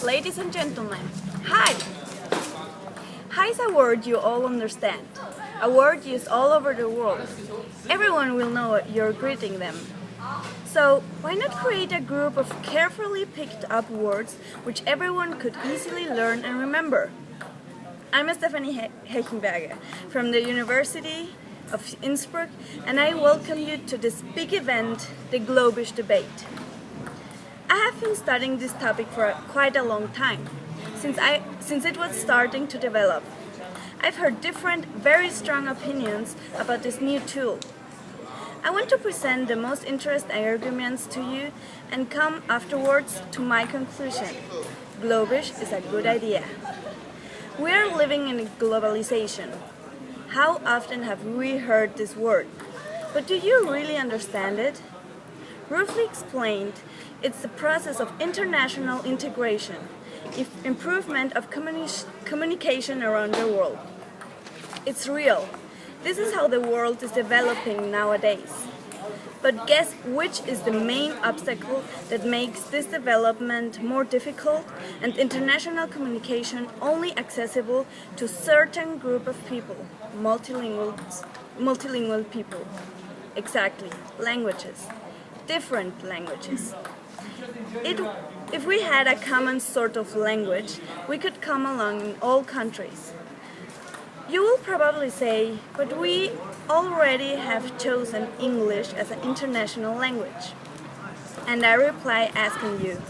Ladies and gentlemen, hi! Hi is a word you all understand, a word used all over the world. Everyone will know you're greeting them. So, why not create a group of carefully picked up words which everyone could easily learn and remember? I'm Stephanie Hechenberger from the University of Innsbruck, and I welcome you to this big event, the Globish debate. I have been studying this topic for quite a long time, since it was starting to develop. I've heard different, very strong opinions about this new tool. I want to present the most interesting arguments to you and come afterwards to my conclusion. Globish is a good idea. We are living in globalization. How often have we heard this word? But do you really understand it? Roughly explained, it's the process of international integration, improvement of communication around the world. It's real. This is how the world is developing nowadays. But guess which is the main obstacle that makes this development more difficult and international communication only accessible to a certain group of people, multilingual people. Exactly, languages. Different languages. If we had a common sort of language, we could come along in all countries. You will probably say, but we already have chosen English as an international language. And I reply asking you,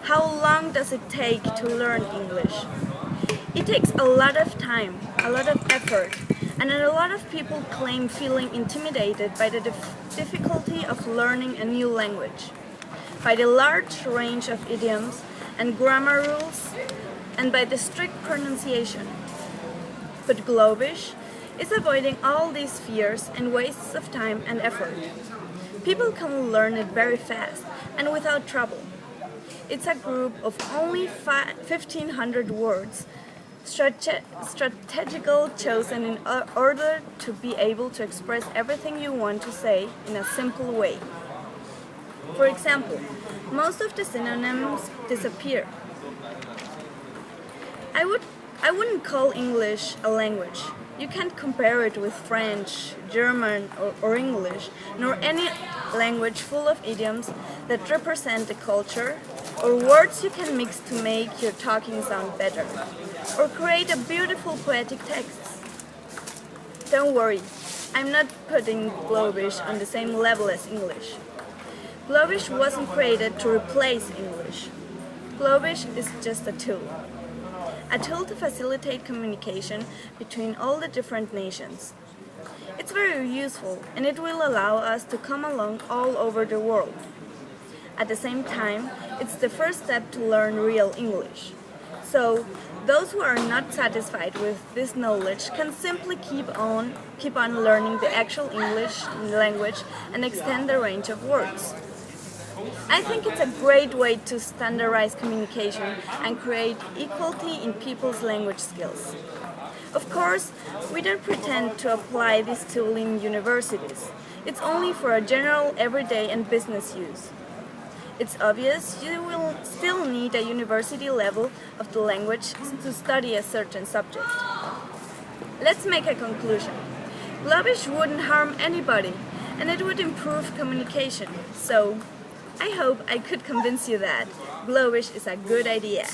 how long does it take to learn English? It takes a lot of time, a lot of effort, and a lot of people claim feeling intimidated by the difficulty of learning a new language, by the large range of idioms and grammar rules, and by the strict pronunciation. But Globish is avoiding all these fears and wastes of time and effort. People can learn it very fast and without trouble. It's a group of only 1,500 words, strategically chosen in order to be able to express everything you want to say in a simple way. For example, most of the synonyms disappear. I wouldn't call English a language. You can't compare it with French, German, or English, nor any language full of idioms that represent the culture, or words you can mix to make your talking sound better, or create a beautiful poetic text. Don't worry, I'm not putting Globish on the same level as English. Globish wasn't created to replace English. Globish is just a tool. A tool to facilitate communication between all the different nations. It's very useful, and it will allow us to come along all over the world. At the same time, it's the first step to learn real English. So, those who are not satisfied with this knowledge can simply keep on learning the actual English language and extend the range of words. I think it's a great way to standardize communication and create equality in people's language skills. Of course, we don't pretend to apply this tool in universities. It's only for a general, everyday and business use. It's obvious you will still need a university level of the language to study a certain subject. Let's make a conclusion. Globish wouldn't harm anybody, and it would improve communication. So, I hope I could convince you that Globish is a good idea.